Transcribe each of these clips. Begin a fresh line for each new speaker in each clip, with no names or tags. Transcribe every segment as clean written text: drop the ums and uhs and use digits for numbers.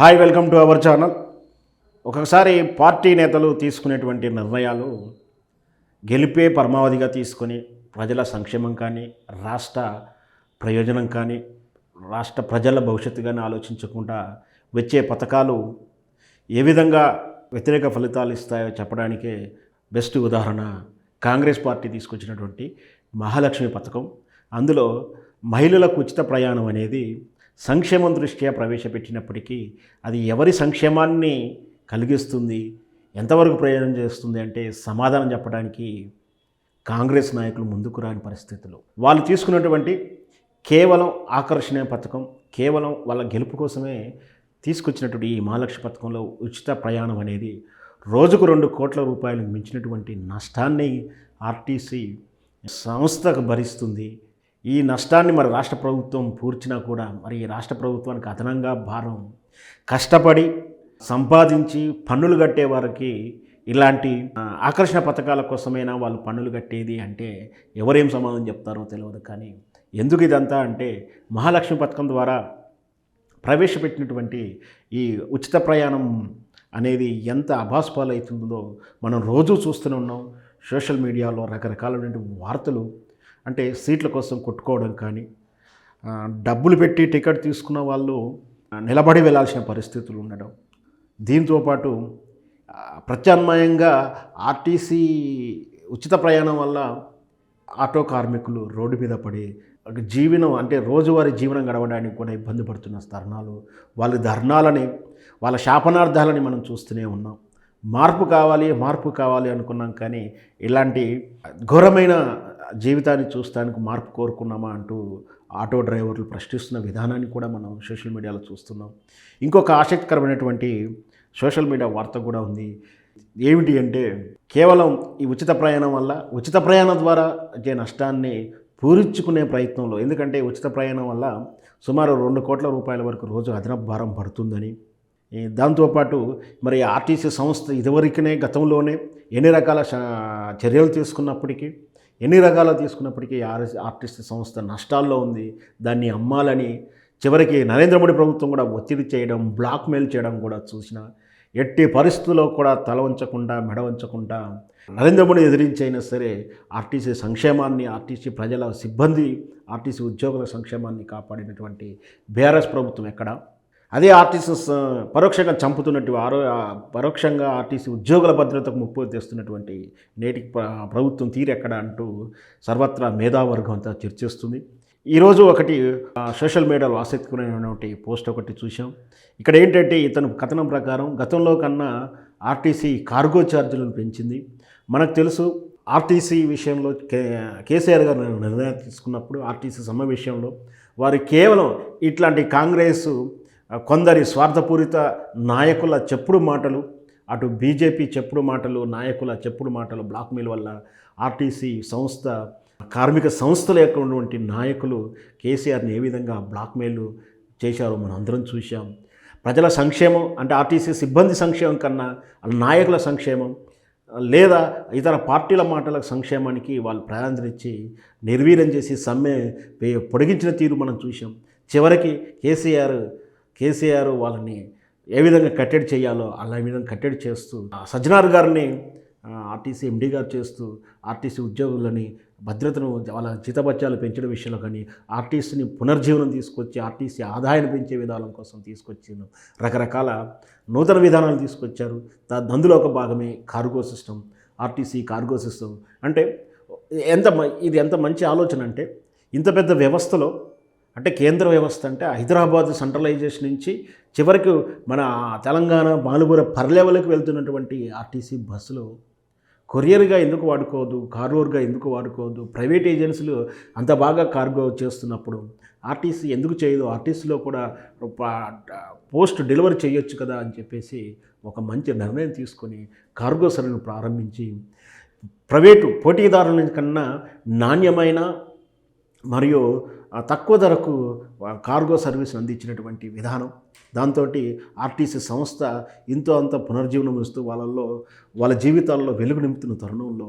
Hi, welcome to our channel. ఒకసారి party నేతలు తీసుకునేటువంటి నిర్ణయాలు గెలిపే పరమావధిగా తీసుకొని ప్రజల సంక్షేమం కానీ, రాష్ట్ర ప్రయోజనం కానీ, రాష్ట్ర ప్రజల భవిష్యత్తు కానీ ఆలోచించకుండా వచ్చే పథకాలు ఏ విధంగా వ్యతిరేక ఫలితాలు ఇస్తాయో చెప్పడానికే బెస్ట్ ఉదాహరణ కాంగ్రెస్ పార్టీ తీసుకొచ్చినటువంటి మహాలక్ష్మి పథకం. అందులో మహిళలకు ఉచిత ప్రయాణం అనేది సంక్షేమం దృష్ట్యా ప్రవేశపెట్టినప్పటికీ అది ఎవరి సంక్షేమాన్ని కలిగిస్తుంది, ఎంతవరకు ప్రయోజనం చేస్తుంది అంటే సమాధానం చెప్పడానికి కాంగ్రెస్ నాయకులు ముందుకు రాని పరిస్థితులు. వాళ్ళు తీసుకున్నటువంటి కేవలం ఆకర్షణీయ పథకం, కేవలం వాళ్ళ గెలుపు కోసమే తీసుకొచ్చినటువంటి ఈ మహాలక్ష్మి పథకంలో ఉచిత ప్రయాణం అనేది రోజుకు 2 కోట్ల రూపాయలకు మించినటువంటి నష్టాన్ని ఆర్టీసీ సంస్థకు భరిస్తుంది. ఈ నష్టాన్ని మరి రాష్ట్ర ప్రభుత్వం పూడ్చినా కూడా మరి రాష్ట్ర ప్రభుత్వానికి అదనంగా భారం. కష్టపడి సంపాదించి పన్నులు కట్టే వారికి ఇలాంటి ఆకర్షణ పథకాల కోసమైనా వాళ్ళు పన్నులు కట్టేది అంటే ఎవరేం సమాధానం చెప్తారో తెలియదు. కానీ ఎందుకు ఇదంతా అంటే మహాలక్ష్మి పథకం ద్వారా ప్రవేశపెట్టినటువంటి ఈ ఉచిత ప్రయాణం అనేది ఎంత అభాస్పాలు అవుతుందో మనం రోజు చూస్తూనే ఉన్నాం. సోషల్ మీడియాలో రకరకాలైనటువంటి వార్తలు, అంటే సీట్ల కోసం కొట్టుకోవడం కానీ, డబ్బులు పెట్టి టికెట్ తీసుకున్న వాళ్ళు నిలబడి వెళ్ళాల్సిన పరిస్థితులు ఉండడం, దీంతోపాటు ప్రత్యామ్నాయంగా ఆర్టీసీ ఉచిత ప్రయాణం వల్ల ఆటో కార్మికులు రోడ్డు మీద పడి జీవనం అంటే రోజువారీ జీవనం గడవడానికి కూడా ఇబ్బంది పడుతున్న తరుణాలు, వాళ్ళ ధర్నాలని, వాళ్ళ శాపనార్థాలని మనం చూస్తూనే ఉన్నాం. మార్పు కావాలి అనుకున్నాం, కానీ ఇలాంటి ఘోరమైన జీవితాన్ని చూస్తానికి మార్పు కోరుకున్నామా అంటూ ఆటో డ్రైవర్లు ప్రశ్నిస్తున్న విధానాన్ని కూడా మనం సోషల్ మీడియాలో చూస్తున్నాం. ఇంకొక ఆసక్తికరమైనటువంటి సోషల్ మీడియా వార్త కూడా ఉంది. ఏమిటి అంటే కేవలం ఈ ఉచిత ప్రయాణం వల్ల, ఉచిత ప్రయాణం ద్వారా వచ్చే నష్టాన్ని పూరించుకునే ప్రయత్నంలో, ఎందుకంటే ఉచిత ప్రయాణం వల్ల సుమారు 2 కోట్ల రూపాయల వరకు రోజు అదనపు భారం పడుతుందని, దాంతోపాటు మరి ఆర్టీసీ సంస్థ ఇదివరకునే గతంలోనే ఎన్ని రకాల చర్యలు తీసుకున్నప్పటికీ ఆర్టీసీ సంస్థ నష్టాల్లో ఉంది. దాన్ని అమ్మాలని చివరికి నరేంద్ర మోడీ ప్రభుత్వం కూడా ఒత్తిడి చేయడం, బ్లాక్మెయిల్ చేయడం కూడా చూసిన. ఎట్టి పరిస్థితుల్లో కూడా తల వంచకుండా, మెడ వంచకుండా నరేంద్ర మోడీ ఎదిరించైనా సరే ఆర్టీసీ సంక్షేమాన్ని, ఆర్టీసీ ప్రజల సిబ్బంది, ఆర్టీసీ ఉద్యోగుల సంక్షేమాన్ని కాపాడినటువంటి బీఆర్ఎస్ ప్రభుత్వం ఎక్కడ? అదే ఆర్టీసీ పరోక్షంగా చంపుతున్నట్టు, పరోక్షంగా ఆర్టీసీ ఉద్యోగుల భద్రతకు ముప్పు తెస్తున్నటువంటి నేటి ప్రభుత్వం తీరెక్కడ అంటూ సర్వత్రా మేధావర్గం అంతా చర్చిస్తుంది. ఈరోజు ఒకటి సోషల్ మీడియాలో ఆసక్తికరమైనటువంటి పోస్ట్ ఒకటి చూసాం. ఇక్కడ ఏంటంటే ఇతను కథనం ప్రకారం గతంలో కన్నా ఆర్టీసీ కార్గో ఛార్జీలను పెంచింది. మనకు తెలుసు, ఆర్టీసీ విషయంలో కేసీఆర్ గారు నిర్ణయం తీసుకున్నప్పుడు ఆర్టీసీ సమ్మె విషయంలో వారు కేవలం ఇట్లాంటి కాంగ్రెస్ కొందరి స్వార్థపూరిత నాయకుల చెప్పుడు మాటలు, అటు బీజేపీ చెప్పుడు మాటలు, నాయకుల చెప్పుడు మాటలు, బ్లాక్మెయిల్ వల్ల ఆర్టీసీ సంస్థ, కార్మిక సంస్థల యొక్క ఉన్నటువంటి నాయకులు కేసీఆర్ని ఏ విధంగా బ్లాక్మెయిల్ చేశారో మనం అందరం చూసాం. ప్రజల సంక్షేమం అంటే ఆర్టీసీ సిబ్బంది సంక్షేమం కన్నా నాయకుల సంక్షేమం లేదా ఇతర పార్టీల మాటల సంక్షేమానికి వాళ్ళు ప్రాధాన్యత ఇచ్చి నిర్వీర్యం చేసి సమ్మె పొడిగించిన తీరు మనం చూసాం. చివరికి కేసీఆర్ వాళ్ళని ఏ విధంగా కట్టడి చేయాలో అలా విధంగా కట్టడి చేస్తూ, సజ్జనార్ గారిని ఆర్టీసీ ఎండీ గారు చేస్తూ, ఆర్టీసీ ఉద్యోగులని భద్రతను, వాళ్ళ జీతభత్యాలు పెంచడం విషయంలో కానీ, ఆర్టీసీని పునర్జీవనం తీసుకొచ్చి ఆర్టీసీ ఆదాయాన్ని పెంచే విధానం కోసం తీసుకొచ్చిన రకరకాల నూతన విధానాలు తీసుకొచ్చారు. అందులో ఒక భాగమే cargo system, RTC cargo system. అంటే ఇది ఎంత మంచి ఆలోచన అంటే, ఇంత పెద్ద వ్యవస్థలో, అంటే కేంద్ర వ్యవస్థ అంటే హైదరాబాద్ సెంట్రలైజేషన్ నుంచి చివరికి మన తెలంగాణ బాలుపుర పర్లెవెల్కి వెళ్తున్నటువంటి ఆర్టీసీ బస్సులు కొరియర్గా ఎందుకు వాడుకోవద్దు, కార్గోగా ఎందుకు వాడుకోవద్దు? ప్రైవేట్ ఏజెన్సీలు అంత బాగా కార్గో చేస్తున్నప్పుడు ఆర్టీసీ ఎందుకు చేయదు? ఆర్టీసీలో కూడా పోస్ట్ డెలివరీ చేయొచ్చు కదా అని చెప్పేసి ఒక మంచి నిర్ణయం తీసుకొని కార్గో సర్వీస్ను ప్రారంభించి ప్రైవేటు పోటీదారుల కన్నా నాణ్యమైన మరియు తక్కువ ధరకు కార్గో సర్వీస్ అందించినటువంటి విధానం. దాంతో ఆర్టీసీ సంస్థ ఇంతో అంత పునర్జీవనం ఇస్తూ వాళ్ళ జీవితాల్లో వెలుగు నింపుతున్న తరుణంలో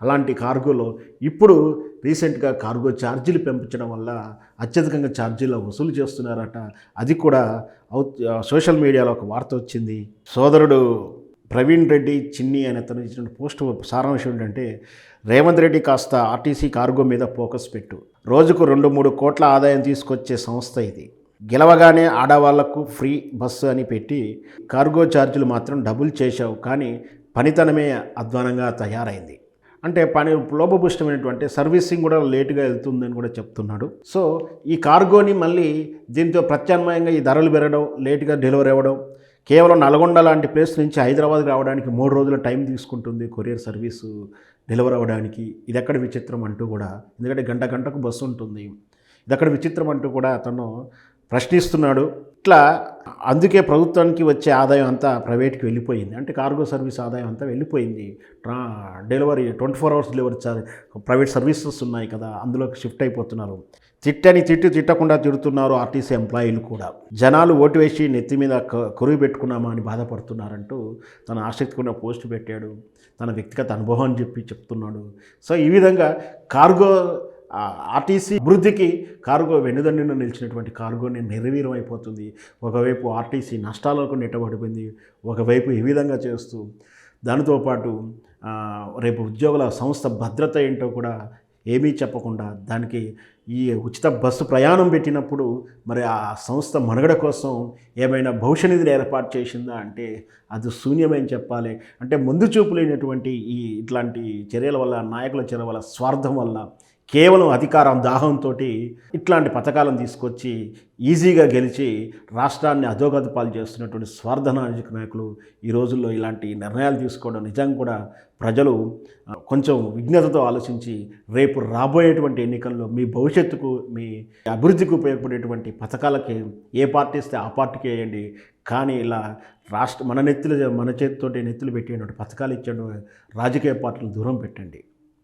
అలాంటి కార్గోలో ఇప్పుడు రీసెంట్గా కార్గో ఛార్జీలు పెంచడం వల్ల అత్యధికంగా ఛార్జీలు వసూలు చేస్తున్నారట. అది కూడా సోషల్ మీడియాలో ఒక వార్త వచ్చింది. సోదరుడు ప్రవీణ్ రెడ్డి చిన్ని అనే అతను ఇచ్చిన పోస్ట్ సారాంశం ఏంటంటే, రేవంత్ రెడ్డి కాస్త ఆర్టీసీ కార్గో మీద ఫోకస్ పెట్టు, రోజుకు 2-3 కోట్ల ఆదాయం తీసుకొచ్చే సంస్థ ఇది, గెలవగానే ఆడవాళ్లకు ఫ్రీ బస్సు అని పెట్టి కార్గో ఛార్జీలు మాత్రం డబుల్ చేశావు, కానీ పనితనమే అధ్వానంగా తయారైంది. అంటే పని లోపభూష్టమైనటువంటి సర్వీసింగ్ కూడా లేటుగా వెళ్తుందని కూడా చెప్తున్నాడు. సో ఈ కార్గోని మళ్ళీ దీంతో ప్రత్యామ్నాయంగా ఈ ధరలు పెరగడం, లేటుగా డెలివరీ అవ్వడం, కేవలం నల్గొండ లాంటి ప్లేస్ నుంచి హైదరాబాద్కి రావడానికి 3 రోజుల టైం తీసుకుంటుంది కొరియర్ సర్వీసు డెలివరీ అవ్వడానికి. ఇది ఎక్కడ విచిత్రం అంటూ కూడా, ఎందుకంటే గంటకు బస్సు ఉంటుంది, ఇది ఎక్కడ విచిత్రం అంటూ కూడా అతను ప్రశ్నిస్తున్నాడు. ఇట్లా అందుకే ప్రభుత్వానికి వచ్చే ఆదాయం అంతా ప్రైవేట్కి వెళ్ళిపోయింది. అంటే కార్గో సర్వీస్ ఆదాయం అంతా వెళ్ళిపోయింది. Delivery 24 hours delivery private services ఉన్నాయి కదా, అందులోకి షిఫ్ట్ అయిపోతున్నారు. తిట్టకుండా తిడుతున్నారు ఆర్టీసీ ఎంప్లాయీలు కూడా. జనాలు ఓటు వేసి నెత్తి మీద కొరువు పెట్టుకున్నామా అని బాధపడుతున్నారంటూ తన ఆసక్తికున్న పోస్ట్ పెట్టాడు. తన వ్యక్తిగత అనుభవం చెప్తున్నాడు. సో ఈ విధంగా కార్గో ఆర్టీసీ అభివృద్ధికి కార్గో వెన్నుదన్నున నిలిచినటువంటి కార్గోని నిర్వీర్యం అయిపోతుంది. ఒకవైపు ఆర్టీసీ నష్టాలకు నెట్టబడిపోయింది, ఒకవైపు ఈ విధంగా చేస్తూ దానితో పాటు రేపు ఉద్యోగుల సంస్థ భద్రత ఏంటో కూడా ఏమీ చెప్పకుండా దానికి ఈ ఉచిత బస్సు ప్రయాణం పెట్టినప్పుడు మరి ఆ సంస్థ మనుగడ కోసం ఏమైనా భవిష్య నిధిని ఏర్పాటు చేసిందా అంటే అది శూన్యమని చెప్పాలి. అంటే ముందు చూపు లేనటువంటి ఇట్లాంటి చర్యల వల్ల, నాయకుల చర్యల వల్ల, స్వార్థం వల్ల, కేవలం అధికారం దాహంతో ఇట్లాంటి పథకాలను తీసుకొచ్చి ఈజీగా గెలిచి రాష్ట్రాన్ని అధోగతి పాలు చేస్తున్నటువంటి స్వార్థ నాయకులు ఈ రోజుల్లో ఇలాంటి నిర్ణయాలు తీసుకోవడం నిజంగా కూడా ప్రజలు కొంచెం విజ్ఞతతో ఆలోచించి రేపు రాబోయేటువంటి ఎన్నికల్లో మీ భవిష్యత్తుకు, మీ అభివృద్ధికి ఉపయోగపడేటువంటి పథకాలకి ఏ పార్టీ ఇస్తే ఆ పార్టీకి వేయండి. కానీ ఇలా మన చేతితోటి నెత్తులు పెట్టేటువంటి పథకాలు ఇచ్చే రాజకీయ పార్టీలను దూరం పెట్టండి.